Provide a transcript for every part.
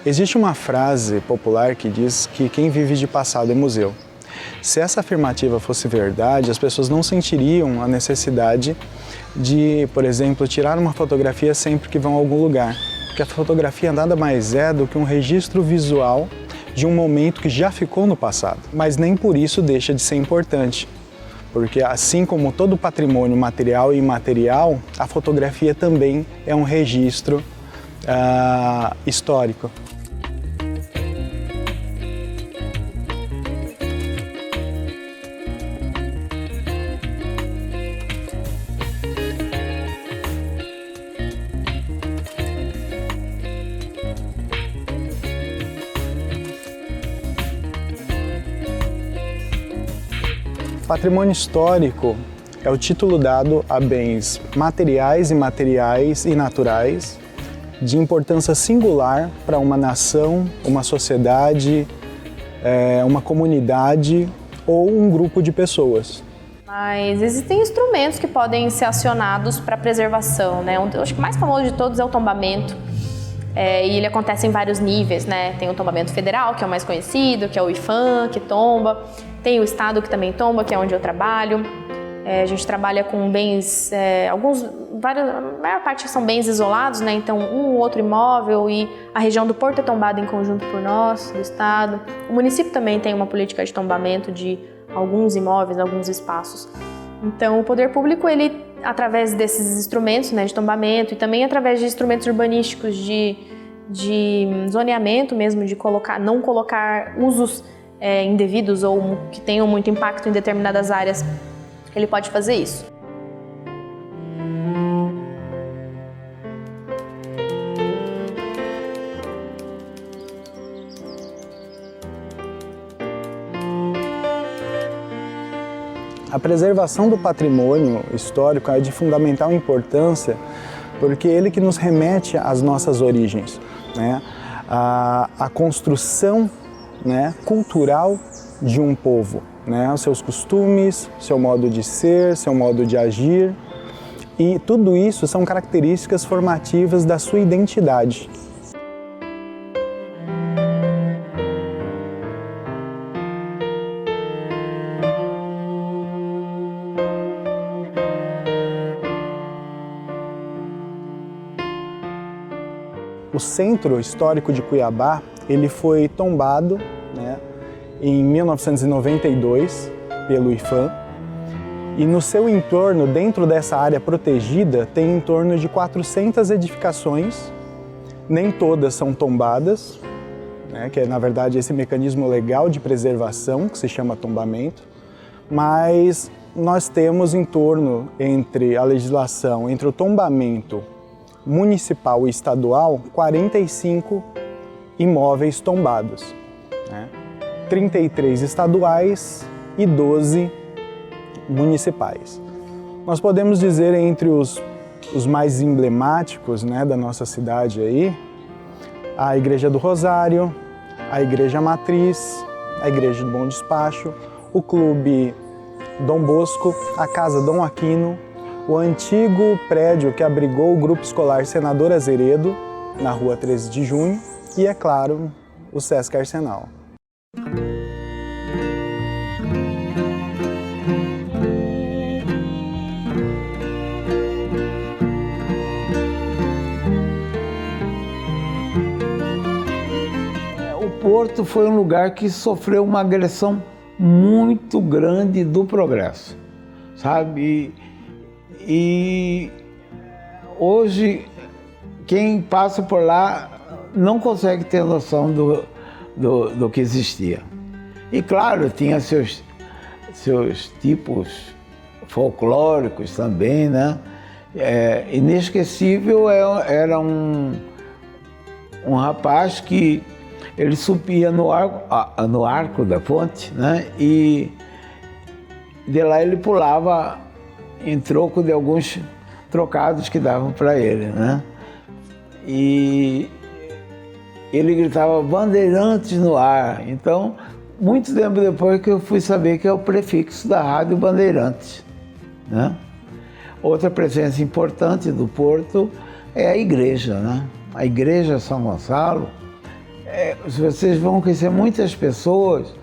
Existe uma frase popular que diz que quem vive de passado é museu. Se essa afirmativa fosse verdade, as pessoas não sentiriam a necessidade de, por exemplo, tirar uma fotografia sempre que vão a algum lugar. Porque a fotografia nada mais é do que um registro visual de um momento que já ficou no passado. Mas nem por isso deixa de ser importante. Porque assim como todo patrimônio material e imaterial, a fotografia também é um registro histórico. Patrimônio histórico é o título dado a bens materiais, imateriais e naturais de importância singular para uma nação, uma sociedade, uma comunidade ou um grupo de pessoas. Mas existem instrumentos que podem ser acionados para preservação, né? Eu acho que o mais famoso de todos é o tombamento. E ele acontece em vários níveis, né? Tem o tombamento federal, que é o mais conhecido, que é o IPHAN, que tomba. Tem o estado que também tomba, que é onde eu trabalho. A gente trabalha com bens, a maior parte são bens isolados, né? Então um ou outro imóvel, e a região do Porto é tombada em conjunto por nós, do estado. O município também tem uma política de tombamento de alguns imóveis, alguns espaços. Então o poder público, ele, através desses instrumentos, né, de tombamento, e também através de instrumentos urbanísticos de zoneamento mesmo, de não colocar usos indevidos ou que tenham muito impacto em determinadas áreas, ele pode fazer isso. A preservação do patrimônio histórico é de fundamental importância porque ele que nos remete às nossas origens, né? A construção, né, cultural de um povo, né? Os seus costumes, seu modo de ser, seu modo de agir, e tudo isso são características formativas da sua identidade. O Centro Histórico de Cuiabá, ele foi tombado, né, em 1992 pelo IPHAN, e no seu entorno, dentro dessa área protegida, tem em torno de 400 edificações, nem todas são tombadas, né, que é na verdade esse mecanismo legal de preservação que se chama tombamento, mas nós temos em torno, entre a legislação, entre o tombamento municipal e estadual, 45 imóveis tombados, né? 33 estaduais e 12 municipais. Nós podemos dizer entre os mais emblemáticos, né, da nossa cidade aí, a Igreja do Rosário, a Igreja Matriz, a Igreja do Bom Despacho, o Clube Dom Bosco, a Casa Dom Aquino, o antigo prédio que abrigou o Grupo Escolar Senador Azeredo, na Rua 13 de Junho, e, é claro, o Sesc Arsenal. O Porto foi um lugar que sofreu uma agressão muito grande do progresso, sabe? E hoje, quem passa por lá não consegue ter noção do que existia. E claro, tinha seus tipos folclóricos também, né? Inesquecível era um rapaz que ele subia no arco da fonte, né? E de lá ele pulava em troco de alguns trocados que davam para ele, né? E ele gritava Bandeirantes no ar. Então, muito tempo depois que eu fui saber que é o prefixo da Rádio Bandeirantes, né? Outra presença importante do Porto é a igreja, né? A Igreja São Gonçalo vocês vão conhecer muitas pessoas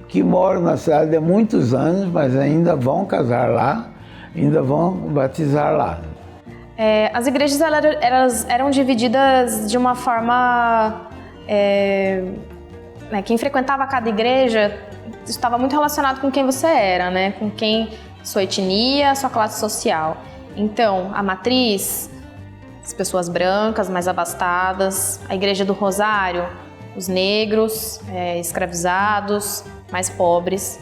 que moram na cidade há muitos anos, mas ainda vão casar lá, ainda vão batizar lá. As igrejas elas eram divididas de uma forma... quem frequentava cada igreja estava muito relacionado com quem você era, né? Com quem sua etnia, sua classe social. Então, a matriz, as pessoas brancas, mais abastadas, a Igreja do Rosário, os negros, escravizados, mais pobres.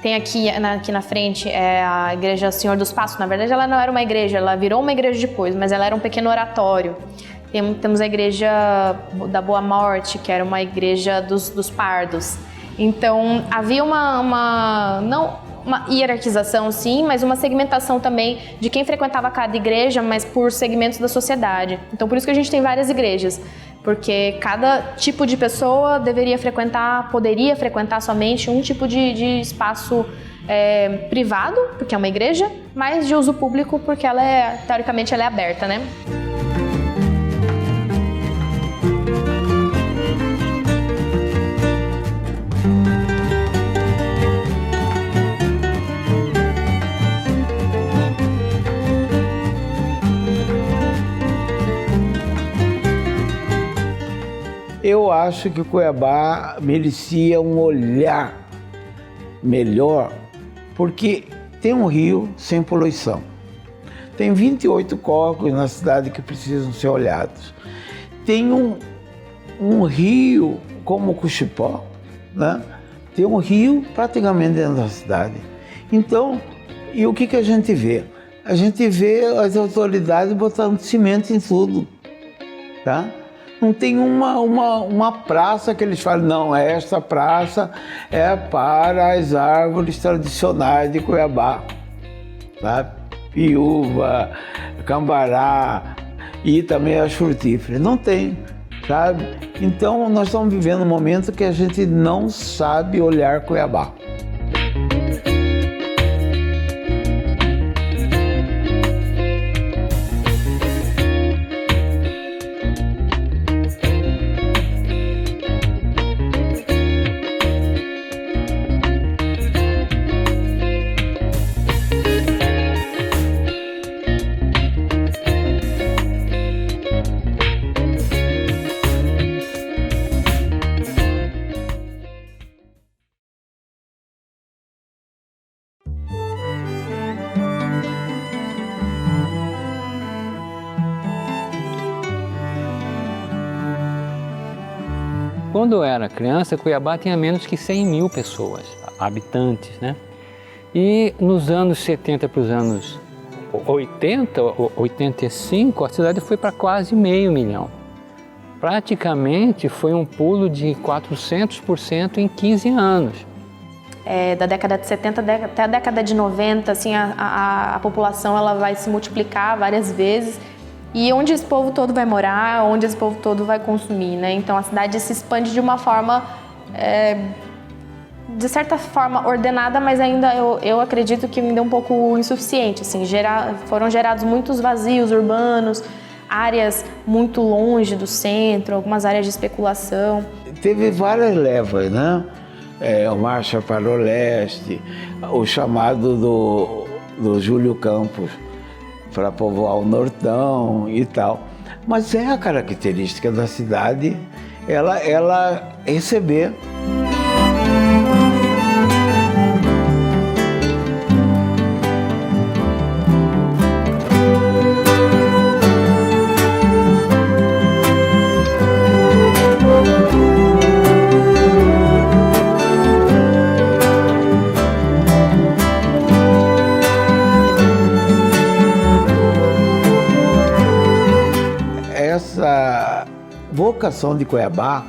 Tem aqui na frente a Igreja Senhor dos Passos. Na verdade, ela não era uma igreja, ela virou uma igreja depois, mas ela era um pequeno oratório. Temos a Igreja da Boa Morte, que era uma igreja dos pardos. Então, havia não uma hierarquização, sim, mas uma segmentação também de quem frequentava cada igreja, mas por segmentos da sociedade. Então, por isso que a gente tem várias igrejas, porque cada tipo de pessoa poderia frequentar somente um tipo de espaço privado, porque é uma igreja, mas de uso público, porque teoricamente, ela é aberta, né? Eu acho que Cuiabá merecia um olhar melhor, porque tem um rio sem poluição. Tem 28 córregos na cidade que precisam ser olhados. Tem um rio como o Cuchipó, né? Tem um rio praticamente dentro da cidade. Então, e o que a gente vê? A gente vê as autoridades botando cimento em tudo, tá? Não tem uma praça que eles falam, não, esta praça é para as árvores tradicionais de Cuiabá, sabe? Piúva, cambará e também as frutíferas. Não tem, sabe? Então nós estamos vivendo um momento que a gente não sabe olhar Cuiabá. Quando eu era criança, Cuiabá tinha menos que 100 mil pessoas, habitantes, né? E nos anos 70 para os anos 80, 85, a cidade foi para quase meio milhão. Praticamente foi um pulo de 400% em 15 anos. Da década de 70 até a década de 90, assim, a população ela vai se multiplicar várias vezes. E onde esse povo todo vai morar, onde esse povo todo vai consumir, né? Então a cidade se expande de uma forma, de certa forma, ordenada, mas ainda eu acredito que ainda é um pouco insuficiente. Assim, foram gerados muitos vazios urbanos, áreas muito longe do centro, algumas áreas de especulação. Teve várias levas, né? O Marcha para o Leste, o chamado do Júlio Campos para povoar o Nortão e tal. Mas é a característica da cidade ela receber. Essa vocação de Cuiabá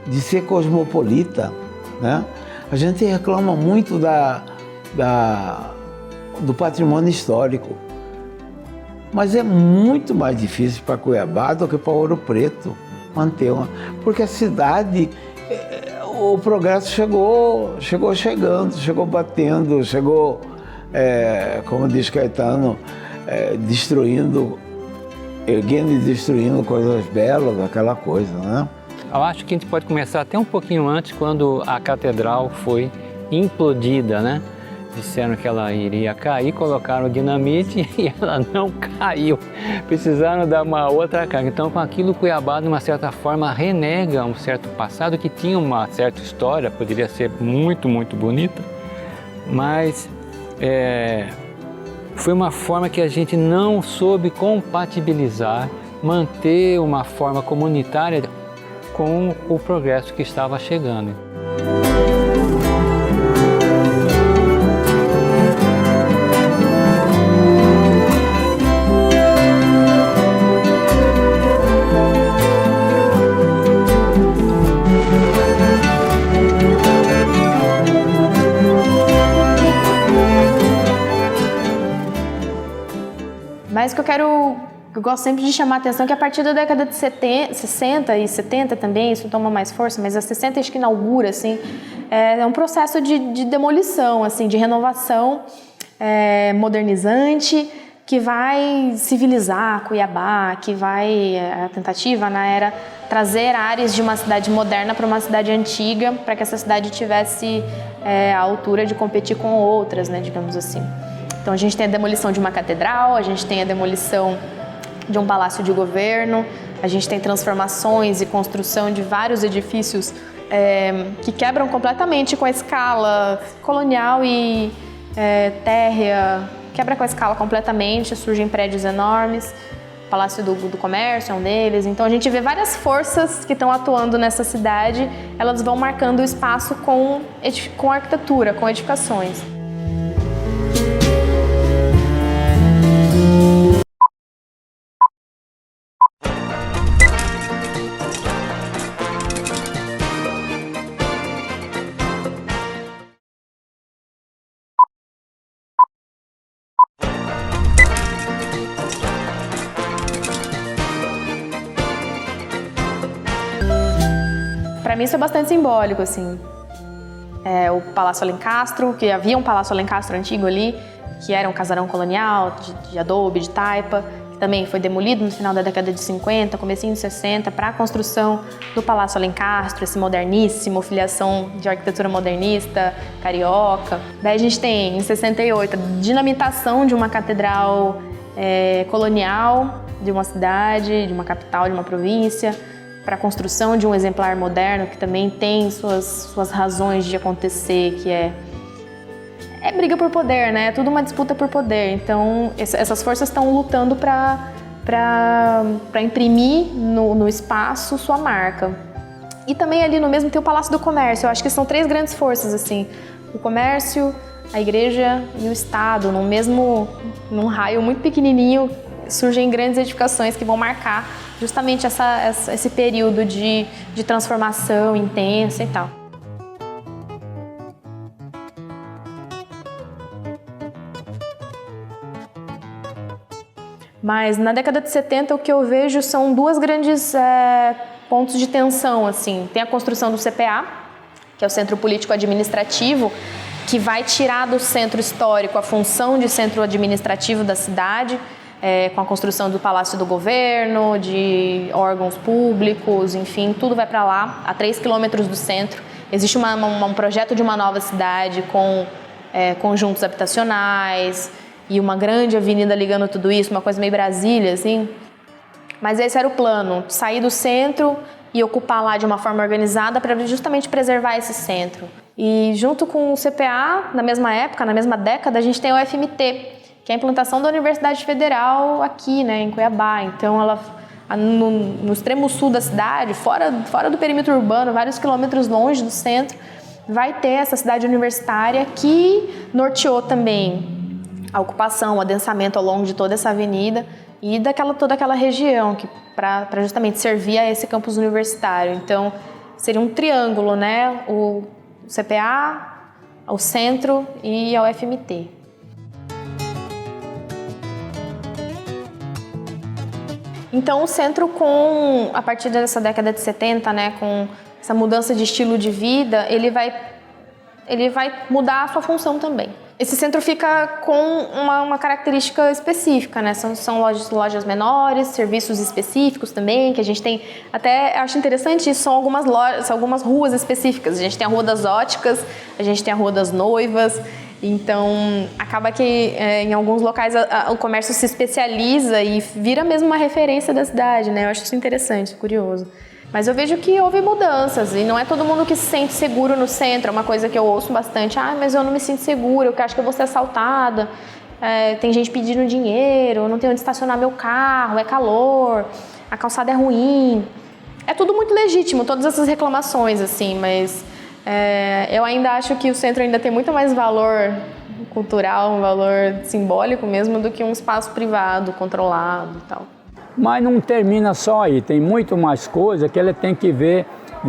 de ser cosmopolita, né? A gente reclama muito do patrimônio histórico, mas é muito mais difícil para Cuiabá do que para Ouro Preto manter porque a cidade, o progresso chegou chegando, chegou batendo, chegou, como diz Caetano, destruindo, erguendo e destruindo coisas belas, aquela coisa, né? Eu acho que a gente pode começar até um pouquinho antes, quando a catedral foi implodida, né? Disseram que ela iria cair, colocaram dinamite e ela não caiu. Precisaram dar uma outra carga. Então, com aquilo, Cuiabá, de uma certa forma, renega um certo passado que tinha uma certa história, poderia ser muito, muito bonita, mas foi uma forma que a gente não soube compatibilizar, manter uma forma comunitária com o progresso que estava chegando. Mas que eu gosto sempre de chamar a atenção que a partir da década de 60 e 70 também, isso toma mais força, mas a 60 acho que inaugura, assim, é um processo de demolição, assim, de renovação modernizante, que vai civilizar Cuiabá, que vai, a tentativa, né, era trazer áreas de uma cidade moderna para uma cidade antiga, para que essa cidade tivesse a altura de competir com outras, né, digamos assim. Então a gente tem a demolição de uma catedral, a gente tem a demolição de um palácio de governo, a gente tem transformações e construção de vários edifícios que quebram completamente com a escala colonial e térrea, quebra com a escala completamente, surgem prédios enormes, o Palácio do Comércio é um deles. Então a gente vê várias forças que estão atuando nessa cidade, elas vão marcando o espaço com arquitetura, com edificações. Para mim isso é bastante simbólico, assim. O Palácio Alencastro, que havia um Palácio Alencastro antigo ali, que era um casarão colonial de adobe, de taipa, que também foi demolido no final da década de 50, comecinho de 60, para a construção do Palácio Alencastro, esse moderníssimo, filiação de arquitetura modernista, carioca. Daí a gente tem, em 68, a dinamitação de uma catedral colonial, de uma cidade, de uma capital, de uma província, para a construção de um exemplar moderno que também tem suas razões de acontecer, que é briga por poder, né? É tudo uma disputa por poder. Então, essas forças estão lutando para imprimir no espaço sua marca. E também ali no mesmo tem o Palácio do Comércio. Eu acho que são três grandes forças, assim. O comércio, a igreja e o Estado. Num raio muito pequenininho, surgem grandes edificações que vão marcar justamente esse período de transformação intensa e tal. Mas na década de 70 o que eu vejo são duas grandes pontos de tensão, assim. Tem a construção do CPA, que é o Centro Político Administrativo, que vai tirar do centro histórico a função de centro administrativo da cidade, com a construção do Palácio do Governo, de órgãos públicos, enfim, tudo vai para lá, a 3 quilômetros do centro. Existe um projeto de uma nova cidade com conjuntos habitacionais e uma grande avenida ligando tudo isso, uma coisa meio Brasília, assim. Mas esse era o plano, sair do centro e ocupar lá de uma forma organizada para justamente preservar esse centro. E junto com o CPA, na mesma época, na mesma década, a gente tem o FMT, que é a implantação da Universidade Federal aqui, né, em Cuiabá. Então, ela no extremo sul da cidade, fora do perímetro urbano, vários quilômetros longe do centro, vai ter essa cidade universitária que norteou também a ocupação, o adensamento ao longo de toda essa avenida e toda aquela região para justamente servir a esse campus universitário. Então, seria um triângulo, né? O CPA, o centro e a UFMT. Então, o centro, a partir dessa década de 70, né, com essa mudança de estilo de vida, ele vai mudar a sua função também. Esse centro fica com uma característica específica, né? São lojas menores, serviços específicos também, que a gente tem. Até acho interessante isso, são algumas lojas, são algumas ruas específicas. A gente tem a Rua das Óticas, a gente tem a Rua das Noivas. Então, acaba que em alguns locais o comércio se especializa e vira mesmo uma referência da cidade, né? Eu acho isso interessante, curioso. Mas eu vejo que houve mudanças e não é todo mundo que se sente seguro no centro. É uma coisa que eu ouço bastante. Mas eu não me sinto segura, eu acho que eu vou ser assaltada. Tem gente pedindo dinheiro, eu não tenho onde estacionar meu carro, é calor, a calçada é ruim. É tudo muito legítimo, todas essas reclamações, assim, mas eu ainda acho que o centro ainda tem muito mais valor cultural, um valor simbólico mesmo, do que um espaço privado, controlado e tal. Mas não termina só aí, tem muito mais coisa que ele tem que ver,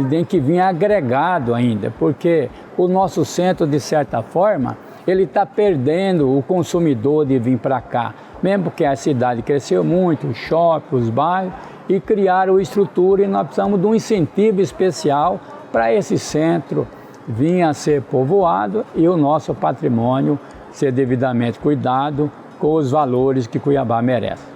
tem que vir agregado ainda, porque o nosso centro, de certa forma, ele está perdendo o consumidor de vir para cá, mesmo porque a cidade cresceu muito, os shoppings, os bairros, e criaram estrutura, e nós precisamos de um incentivo especial para esse centro vir a ser povoado e o nosso patrimônio ser devidamente cuidado com os valores que Cuiabá merece.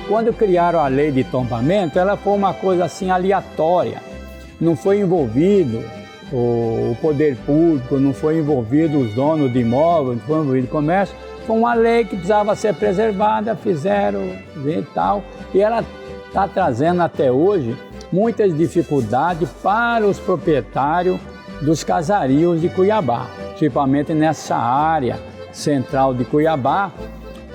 Quando criaram a lei de tombamento, ela foi uma coisa assim aleatória. Não foi envolvido o poder público, não foi envolvido os donos de imóveis, não foi envolvido o comércio. Foi uma lei que precisava ser preservada, fizeram e tal. E ela está trazendo até hoje muitas dificuldades para os proprietários dos casarios de Cuiabá, principalmente nessa área central de Cuiabá,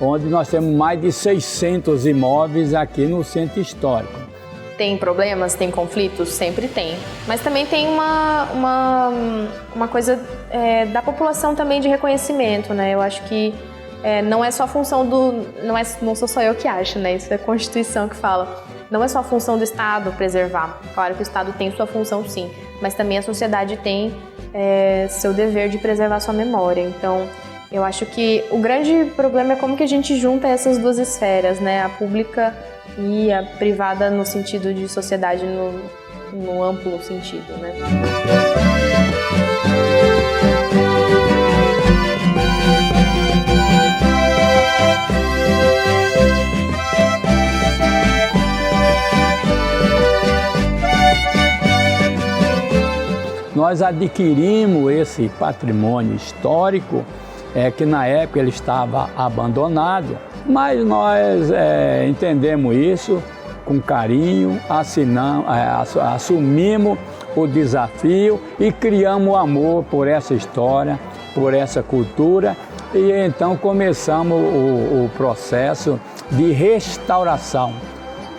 onde nós temos mais de 600 imóveis aqui no centro histórico. Tem problemas, tem conflitos? Sempre tem. Mas também tem uma coisa da população também de reconhecimento, né? Eu acho que não é só a função do... Não sou só eu que acho, né? Isso é a Constituição que fala. Não é só a função do Estado preservar. Claro que o Estado tem sua função, sim. Mas também a sociedade tem seu dever de preservar sua memória. Então, eu acho que o grande problema é como que a gente junta essas duas esferas, né? A pública e a privada no sentido de sociedade no amplo sentido, né? Nós adquirimos esse patrimônio histórico, que na época ele estava abandonado, mas nós entendemos isso com carinho, assumimos o desafio e criamos amor por essa história, por essa cultura, e então começamos o processo de restauração.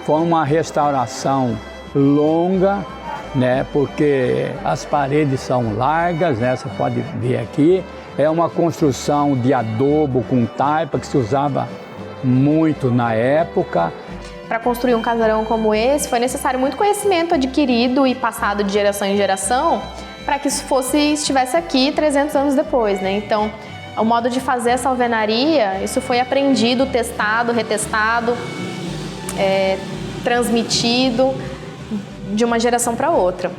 Foi uma restauração longa, né, porque as paredes são largas, né, você pode ver aqui. É uma construção de adobo com taipa que se usava muito na época. Para construir um casarão como esse, foi necessário muito conhecimento adquirido e passado de geração em geração para que isso estivesse aqui 300 anos depois, né? Então, o modo de fazer essa alvenaria, isso foi aprendido, testado, retestado, transmitido de uma geração para outra.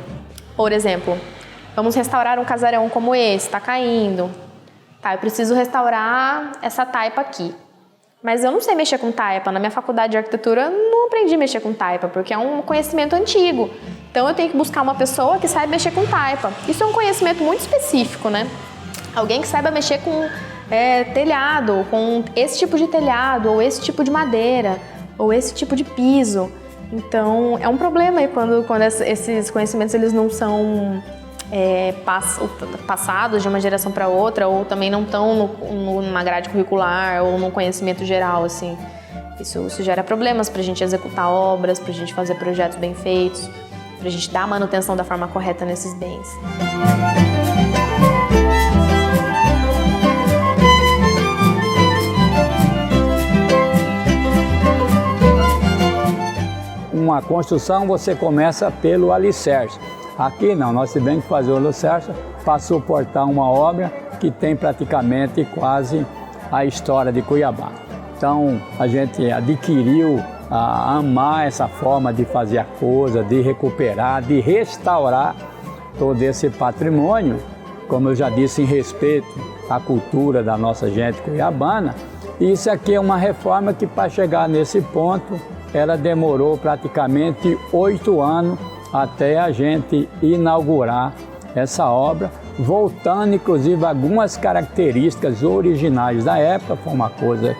Por exemplo, vamos restaurar um casarão como esse, está caindo. Tá, eu preciso restaurar essa taipa aqui. Mas eu não sei mexer com taipa. Na minha faculdade de arquitetura, eu não aprendi a mexer com taipa, porque é um conhecimento antigo. Então, eu tenho que buscar uma pessoa que saiba mexer com taipa. Isso é um conhecimento muito específico, né? Alguém que saiba mexer com telhado, com esse tipo de telhado, ou esse tipo de madeira, ou esse tipo de piso. Então, é um problema aí quando esses conhecimentos eles não são passados de uma geração para outra, ou também não estão numa grade curricular ou no conhecimento geral, assim. Isso gera problemas para a gente executar obras, para a gente fazer projetos bem feitos, para a gente dar manutenção da forma correta nesses bens. uma construção, você começa pelo alicerce. Aqui não, nós tivemos que fazer o alicerce para suportar uma obra que tem praticamente quase a história de Cuiabá. Então, a gente adquiriu a amar essa forma de fazer a coisa, de recuperar, de restaurar todo esse patrimônio, como eu já disse, em respeito à cultura da nossa gente cuiabana. E isso aqui é uma reforma que, para chegar nesse ponto, ela demorou praticamente 8 anos até a gente inaugurar essa obra, voltando inclusive algumas características originais da época. Foi uma coisa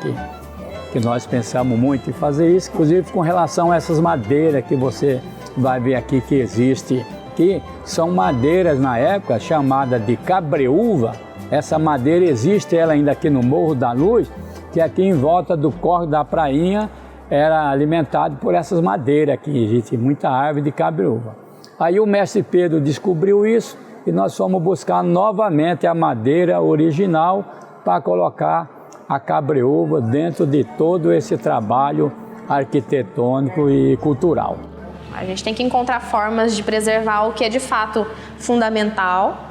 que nós pensamos muito em fazer isso, inclusive com relação a essas madeiras que você vai ver aqui que existe aqui, são madeiras na época chamada de cabreúva. Essa madeira existe ela ainda aqui no Morro da Luz, que aqui em volta do córrego da Prainha era alimentado por essas madeiras aqui, existe muita árvore de cabreúva. Aí o mestre Pedro descobriu isso e nós fomos buscar novamente a madeira original para colocar a cabreúva dentro de todo esse trabalho arquitetônico e cultural. A gente tem que encontrar formas de preservar o que é de fato fundamental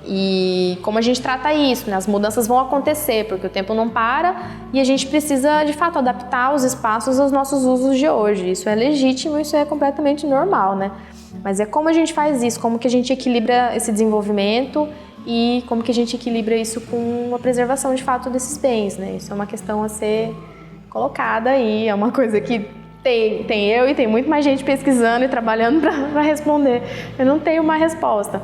e como a gente trata isso, né? As mudanças vão acontecer porque o tempo não para e a gente precisa de fato adaptar os espaços aos nossos usos de hoje. Isso é legítimo, isso é completamente normal, né? Mas é como a gente faz isso, como que a gente equilibra esse desenvolvimento e como que a gente equilibra isso com a preservação de fato desses bens, né? Isso é uma questão a ser colocada aí, é uma coisa que tem eu e tem muito mais gente pesquisando e trabalhando para responder. Eu não tenho uma resposta.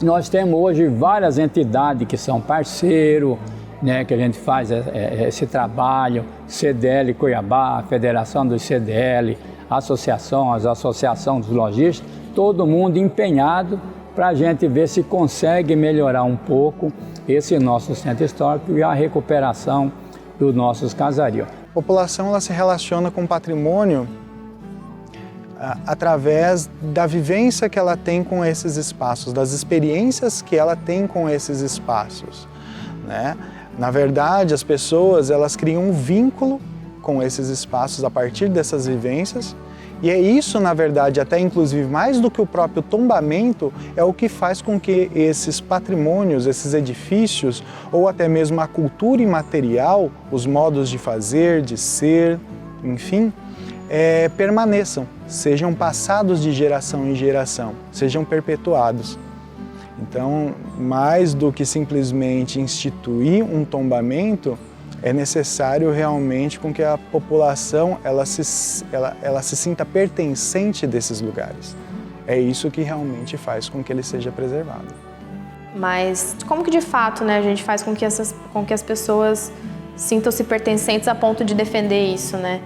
Nós temos hoje várias entidades que são parceiros, né, que a gente faz esse trabalho, CDL Cuiabá, Federação dos CDL, a Associação dos Lojistas, todo mundo empenhado para a gente ver se consegue melhorar um pouco esse nosso centro histórico e a recuperação dos nossos casarios. A população ela se relaciona com o patrimônio através da vivência que ela tem com esses espaços, das experiências que ela tem com esses espaços, né? Na verdade, as pessoas elas criam um vínculo com esses espaços a partir dessas vivências e é isso, na verdade, até inclusive mais do que o próprio tombamento, é o que faz com que esses patrimônios, esses edifícios ou até mesmo a cultura imaterial, os modos de fazer, de ser, enfim, permaneçam, sejam passados de geração em geração, sejam perpetuados. Então, mais do que simplesmente instituir um tombamento, é necessário realmente com que a população ela se sinta pertencente desses lugares. É isso que realmente faz com que ele seja preservado. Mas como que de fato, né, a gente faz com que as pessoas sintam-se pertencentes a ponto de defender isso, né?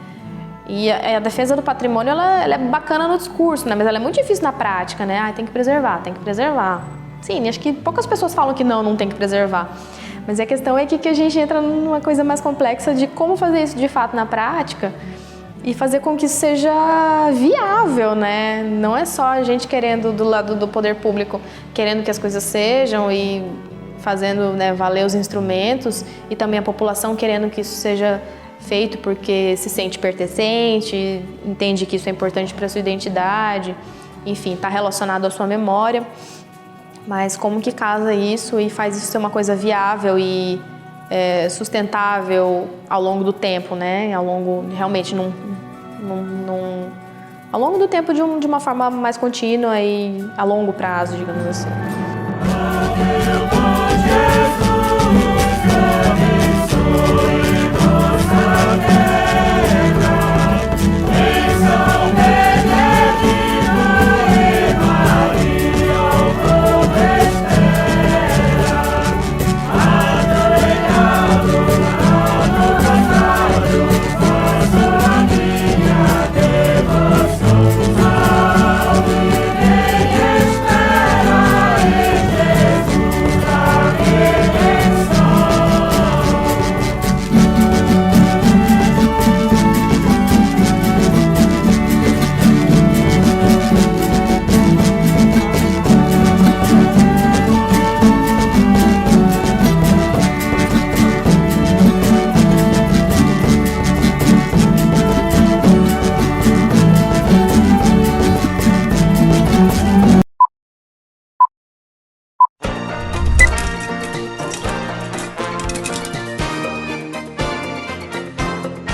E a defesa do patrimônio, ela é bacana no discurso, né? Mas ela é muito difícil na prática, né? Tem que preservar, tem que preservar. Sim, acho que poucas pessoas falam que não tem que preservar. Mas a questão é que a gente entra numa coisa mais complexa de como fazer isso de fato na prática e fazer com que isso seja viável, né? Não é só a gente querendo, do lado do poder público, querendo que as coisas sejam e fazendo, né, valer os instrumentos, e também a população querendo que isso seja feito porque se sente pertencente, entende que isso é importante para a sua identidade, enfim, está relacionado à sua memória. Mas como que casa isso e faz isso ser uma coisa viável e sustentável ao longo do tempo, né? Ao longo, realmente, ao longo do tempo de uma forma mais contínua e a longo prazo, digamos assim.